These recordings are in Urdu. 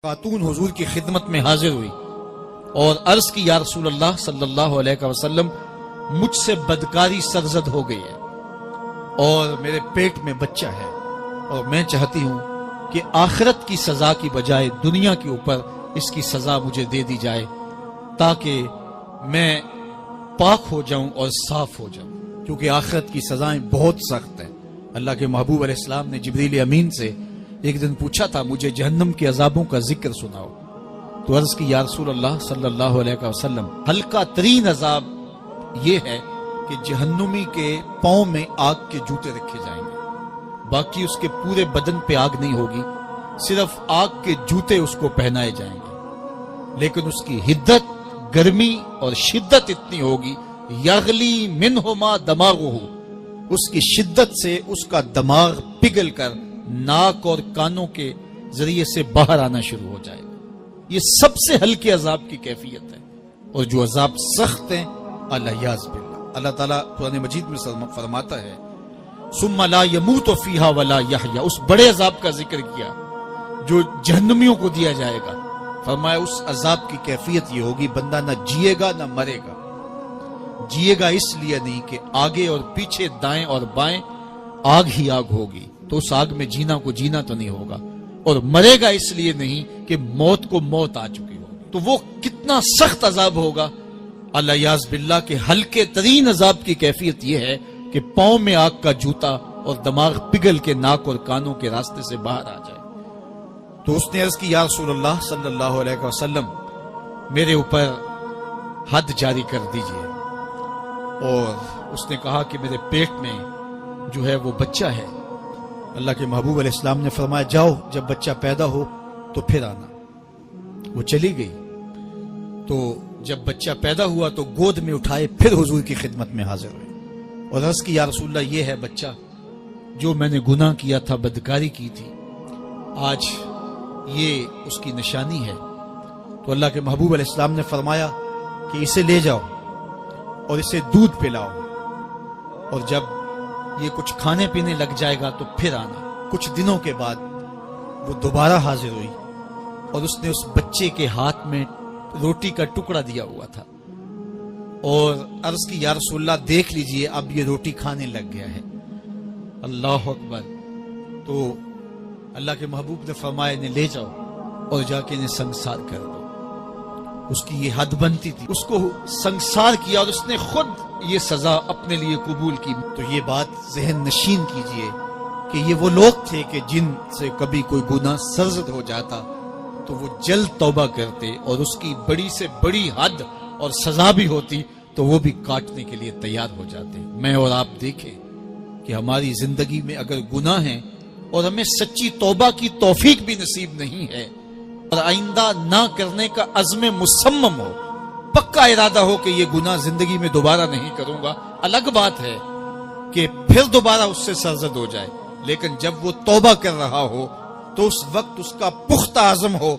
خاتون حضور کی خدمت میں حاضر ہوئی اور عرض کی یا رسول اللہ صلی اللہ علیہ وسلم مجھ سے بدکاری سرزد ہو گئی ہے اور میرے پیٹ میں بچہ ہے اور میں چاہتی ہوں کہ آخرت کی سزا کی بجائے دنیا کے اوپر اس کی سزا مجھے دے دی جائے تاکہ میں پاک ہو جاؤں اور صاف ہو جاؤں، کیونکہ آخرت کی سزائیں بہت سخت ہیں۔ اللہ کے محبوب علیہ السلام نے جبریل امین سے ایک دن پوچھا تھا مجھے جہنم کے عذابوں کا ذکر سناؤ، تو عرض کی یا رسول اللہ صلی اللہ علیہ وسلم ہلکا ترین عذاب یہ ہے کہ جہنمی کے پاؤں میں آگ کے جوتے رکھے جائیں گے، باقی اس کے پورے بدن پہ آگ نہیں ہوگی، صرف آگ کے جوتے اس کو پہنائے جائیں گے، لیکن اس کی حدت، گرمی اور شدت اتنی ہوگی یغلی منہما دماغہ، اس کی شدت سے اس کا دماغ پگھل کر ناک اور کانوں کے ذریعے سے باہر آنا شروع ہو جائے گا۔ یہ سب سے ہلکے عذاب کی کیفیت ہے، اور جو عذاب سخت ہیں الیاذ باللہ، اللہ تعالیٰ قرآن مجید میں فرماتا ہے ثم لا يموت فیہا ولا یحیا، اس بڑے عذاب کا ذکر کیا جو جہنمیوں کو دیا جائے گا، فرمایا اس عذاب کی کیفیت یہ ہوگی بندہ نہ جیے گا نہ مرے گا۔ جیے گا اس لیے نہیں کہ آگے اور پیچھے دائیں اور بائیں آگ ہی آگ ہوگی، تو اس آگ میں جینا کو جینا تو نہیں ہوگا، اور مرے گا اس لیے نہیں کہ موت کو موت آ چکی ہوگی۔ تو وہ کتنا سخت عذاب ہوگا الیاذ باللہ کے ہلکے ترین عذاب کی کیفیت یہ ہے کہ پاؤں میں آگ کا جوتا اور دماغ پگھل کے ناک اور کانوں کے راستے سے باہر آ جائے۔ تو اس نے عرض کی یا رسول اللہ صلی اللہ علیہ وسلم میرے اوپر حد جاری کر دیجئے، اور اس نے کہا کہ میرے پیٹ میں جو ہے وہ بچہ ہے۔ اللہ کے محبوب علیہ السلام نے فرمایا جاؤ جب بچہ پیدا ہو تو پھر آنا۔ وہ چلی گئی، تو جب بچہ پیدا ہوا تو گود میں اٹھائے پھر حضور کی خدمت میں حاضر ہوئے اور عرض کی یا رسول اللہ یہ ہے بچہ جو میں نے گناہ کیا تھا، بدکاری کی تھی، آج یہ اس کی نشانی ہے۔ تو اللہ کے محبوب علیہ السلام نے فرمایا کہ اسے لے جاؤ اور اسے دودھ پلاؤ، اور جب یہ کچھ کھانے پینے لگ جائے گا تو پھر آنا۔ کچھ دنوں کے بعد وہ دوبارہ حاضر ہوئی اور اس نے اس بچے کے ہاتھ میں روٹی کا ٹکڑا دیا ہوا تھا اور عرض کی یا رسول اللہ دیکھ لیجئے اب یہ روٹی کھانے لگ گیا ہے۔ اللہ اکبر۔ تو اللہ کے محبوب نے فرمایا انہیں لے جاؤ اور جا کے انہیں سنگسار کر دو۔ اس کی یہ حد بنتی تھی، اس کو سنگسار کیا اور اس نے خود یہ سزا اپنے لیے قبول کی۔ تو یہ بات ذہن نشین کیجئے کہ یہ وہ لوگ تھے کہ جن سے کبھی کوئی گناہ سرزد ہو جاتا تو وہ جلد توبہ کرتے، اور اس کی بڑی سے بڑی حد اور سزا بھی ہوتی تو وہ بھی کاٹنے کے لیے تیار ہو جاتے۔ میں اور آپ دیکھیں کہ ہماری زندگی میں اگر گناہ ہیں اور ہمیں سچی توبہ کی توفیق بھی نصیب نہیں ہے اور آئندہ نہ کرنے کا عزم مصمم ہو، پکا ارادہ ہو کہ یہ گناہ زندگی میں دوبارہ نہیں کروں گا، الگ بات ہے کہ پھر دوبارہ اس سے سرزد ہو جائے، لیکن جب وہ توبہ کر رہا ہو تو اس وقت اس کا پختہ عزم ہو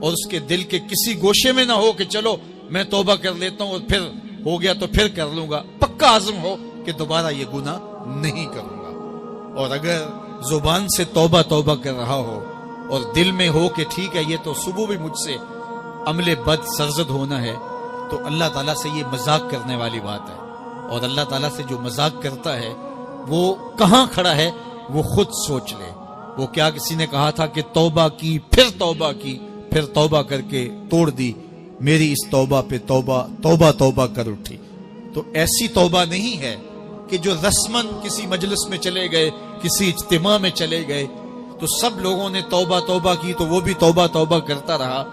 اور اس کے دل کے کسی گوشے میں نہ ہو کہ چلو میں توبہ کر لیتا ہوں اور پھر ہو گیا تو پھر کر لوں گا، پکا عزم ہو کہ دوبارہ یہ گناہ نہیں کروں گا۔ اور اگر زبان سے توبہ توبہ کر رہا ہو اور دل میں ہو کہ ٹھیک ہے یہ تو صبح بھی مجھ سے عمل بد سرزد ہونا ہے، تو اللہ تعالیٰ سے یہ مذاق کرنے والی بات ہے، اور اللہ تعالیٰ سے جو مذاق کرتا ہے وہ کہاں کھڑا ہے وہ خود سوچ لے۔ وہ کیا کسی نے کہا تھا کہ توبہ کی پھر توبہ کی پھر توبہ کر کے توڑ دی، میری اس توبہ پہ توبہ توبہ توبہ کر اٹھی۔ تو ایسی توبہ نہیں ہے کہ جو رسماً کسی مجلس میں چلے گئے، کسی اجتماع میں چلے گئے تو سب لوگوں نے توبہ توبہ کی تو وہ بھی توبہ توبہ کرتا رہا،